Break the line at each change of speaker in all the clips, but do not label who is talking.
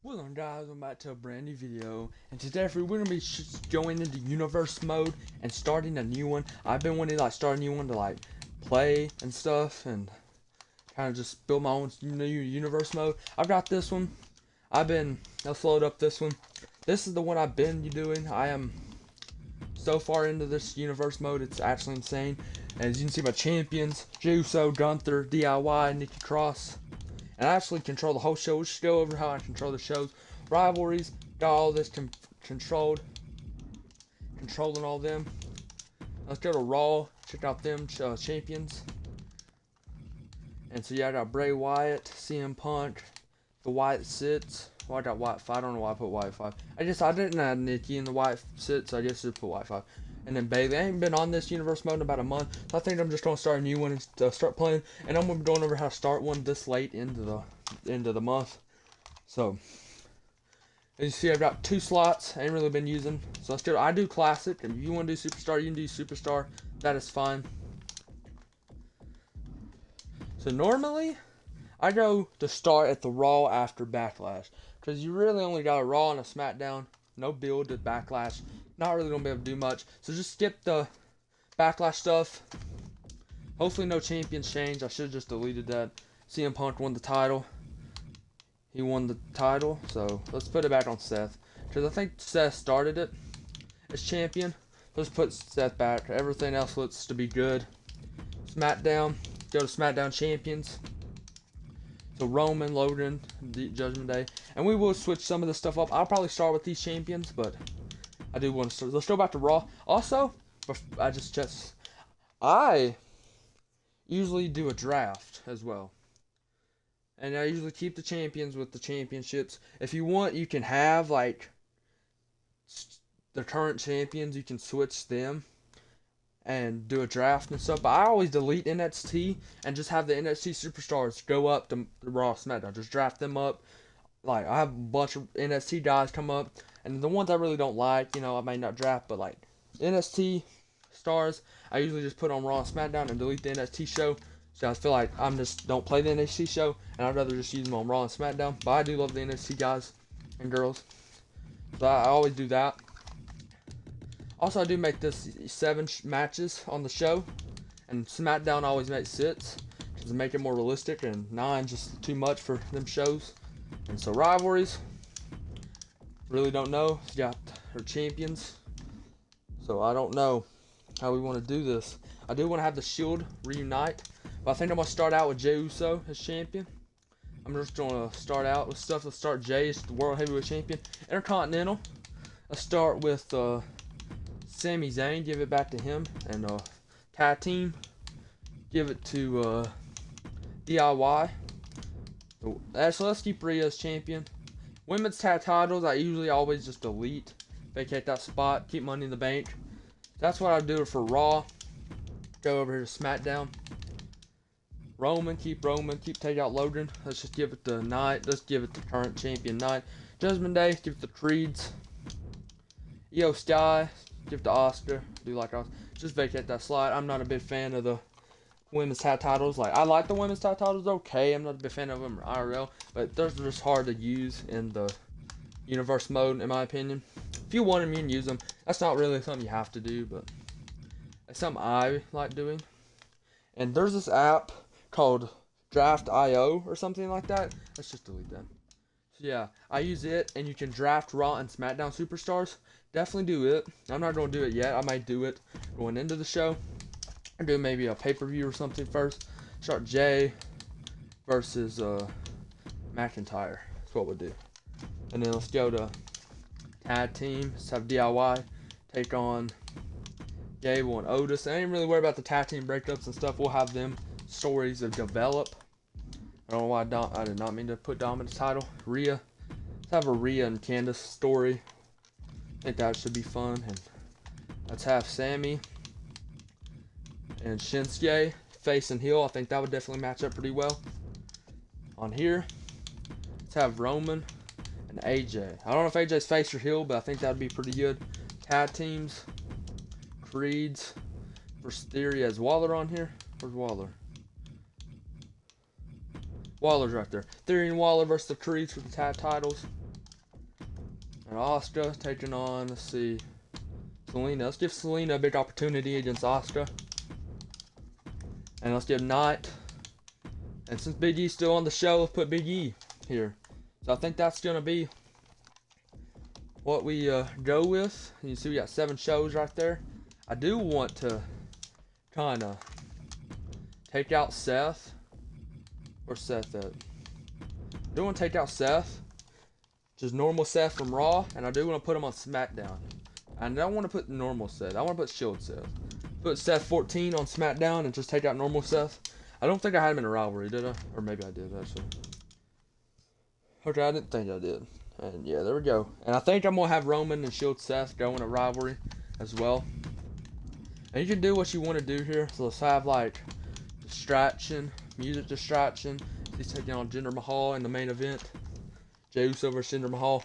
What's on, guys? Welcome back to a brand new video, and today we're going to be going into universe mode and starting a new one. I've been wanting to start a new one to play and stuff, and kind of just build my own new universe mode. I've got this one. Let's load up this one. This is the one I've been doing. I am so far into this universe mode, it's actually insane. As you can see, my champions: Juso, Gunther, DIY, Nikki Cross. And I actually control the whole show. Let's go over how I control the shows. Rivalries, got all this controlled. Controlling all them. Let's go to Raw. Check out them champions. And so yeah, I got Bray Wyatt, CM Punk, the Wyatt sits. Well, I got Wyatt 5. I don't know why I put Wyatt 5. I didn't add Nikki in the Wyatt sits, so I just put Wyatt 5. And then Bailey. I ain't been on this universe mode in about a month, so I think I'm just gonna start a new one and start playing. And I'm gonna be going over how to start one this late into the month. So as you see, I've got 2 slots. I ain't really been using, so let's do. I do classic. If you want to do superstar, you can do superstar. That is fine. So normally, I go to start at the Raw after Backlash, because you really only got a Raw and a SmackDown. No build to Backlash. Not really gonna be able to do much. So just skip the Backlash stuff. Hopefully no champions change. I should have just deleted that. CM Punk won the title. He won the title. So let's put it back on Seth, because I think Seth started it as champion. Let's put Seth back. Everything else looks to be good. SmackDown. Go to SmackDown champions. So Roman, Logan, Judgment Day. And we will switch some of the stuff up. I'll probably start with these champions, but I do want to start. Let's go back to Raw. Also, I usually do a draft as well. And I usually keep the champions with the championships. If you want, you can have the current champions. You can switch them and do a draft and stuff. But I always delete NXT and just have the NXT superstars go up to Raw, SmackDown. Just draft them up. I have a bunch of NXT guys come up, and the ones I really don't like, I may not draft, but NXT stars, I usually just put on Raw and SmackDown and delete the NXT show. So I feel like don't play the NXT show, and I'd rather just use them on Raw and SmackDown. But I do love the NXT guys and girls, so I always do that. Also, I do make this 7 matches on the show, and SmackDown always makes 6 to make it more realistic, and 9 just too much for them shows. And so rivalries, really don't know. She got her champions, so I don't know how we want to do this. I do want to have the Shield reunite, but I think I'm going to start out with Jey Uso as champion. I'm just going to start out with stuff. Let's start Jey as the World Heavyweight Champion. Intercontinental, let's start with Sami Zayn, give it back to him. And tag team, give it to DIY. So let's keep Rhea as champion. Women's tag titles, I usually always just delete, vacate that spot, keep Money in the Bank. That's what I do for Raw. Go over here to SmackDown. Roman, keep take out Logan. Let's just give it to Knight. Let's give it to current champion Knight. Judgment Day, give it to Creeds. Io Sky, give it to Oscar. Do like Oscar. Just vacate that slot. I'm not a big fan of the women's tag titles. I like the women's tag titles, okay. I'm not a big fan of them IRL, but they're just hard to use in the universe mode, in my opinion. If you want them, you can use them. That's not really something you have to do, but it's something I like doing. And there's this app called Draft.io or something like that. Let's just delete that. So yeah, I use it, and you can draft Raw and SmackDown superstars. Definitely do it. I'm not going to do it yet. I might do it going into the show. Or do maybe a pay-per-view or something first. Start Jay versus McIntyre. That's what we'll do. And then let's go to tag team. Let's have DIY take on Gable and Otis. I ain't really worried about the tag team breakups and stuff. We'll have them stories that develop. I don't know why I did not mean to put Dom in the title. Rhea. Let's have a Rhea and Candice story. I think that should be fun. And let's have Sammy and Shinsuke, face and heel. I think that would definitely match up pretty well. On here, let's have Roman and AJ. I don't know if AJ's face or heel, but I think that would be pretty good. Tag teams, Creeds versus Theory. As Waller on here. Where's Waller? Waller's right there. Theory and Waller versus the Creeds for the tag titles. And Asuka taking on, let's see, Selena. Let's give Selena a big opportunity against Asuka. And let's give Knight. And since Big E's still on the show, let's put Big E here. So I think that's going to be what we go with. You see we got 7 shows right there. I do want to kind of take out Seth. Where's Seth at? I do want to take out Seth. Just normal Seth from Raw. And I do want to put him on SmackDown. I don't want to put normal Seth. I want to put Shield Seth. Put Seth 14 on SmackDown and just take out normal Seth. I don't think I had him in a rivalry, did I? Or maybe I did, actually. Okay, I didn't think I did. And yeah, there we go. And I think I'm going to have Roman and Shield Seth go in a rivalry as well. And you can do what you want to do here. So let's have like distraction, music distraction. He's taking on Jinder Mahal in the main event. Jey Uso versus Jinder Mahal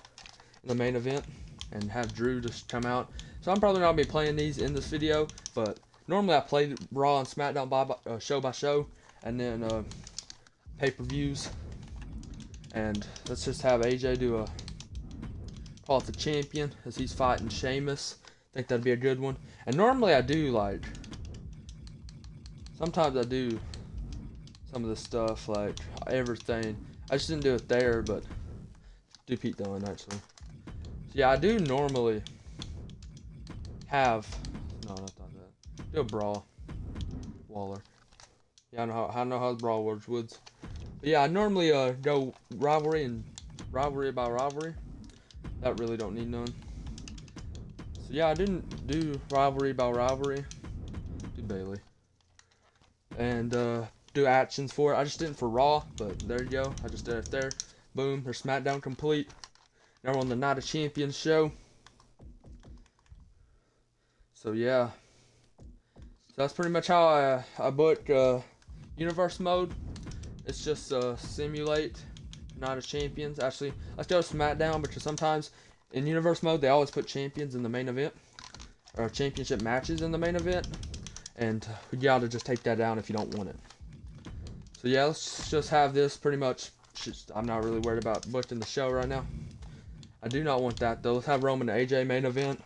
in the main event. And have Drew just come out. So I'm probably not going to be playing these in this video. But normally I play Raw and SmackDown show by show. And then pay-per-views. And let's just have AJ do a call it the champion as he's fighting Sheamus. I think that'd be a good one. And normally I do like, sometimes I do some of the stuff like everything. I just didn't do it there, but do Pete Dunne actually. So yeah, I do normally have, no, not that. Do a Brawl Waller. Yeah, I know how the Brawl works, Woods. But yeah, I normally go rivalry and rivalry by rivalry. That really don't need none. So yeah, I didn't do rivalry by rivalry. Do Bailey. And do actions for it. I just didn't for Raw, but there you go. I just did it there. Boom, there's SmackDown complete. Now we're on the Night of Champions show. So yeah. So that's pretty much how I book Universe mode. It's just simulate Night of Champions. Actually, let's go to SmackDown because sometimes in Universe mode they always put champions in the main event. Or championship matches in the main event. And you gotta just take that down if you don't want it. So yeah, let's just have this pretty much. I'm not really worried about booking the show right now. I do not want that though. Let's have Roman and AJ main event.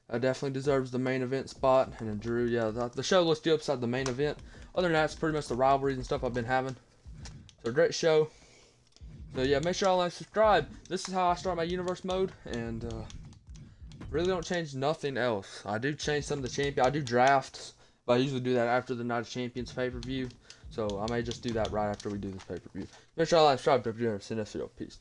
That definitely deserves the main event spot. And then Drew, yeah, the show looks good beside the main event. Other than that, it's pretty much the rivalries and stuff I've been having. So great show. So yeah, make sure y'all like, subscribe. This is how I start my universe mode, and really don't change nothing else. I do change some of the champions. I do drafts, but I usually do that after the Night of Champions pay-per-view. So I may just do that right after we do this pay-per-view. Make sure y'all like, subscribe. Peace.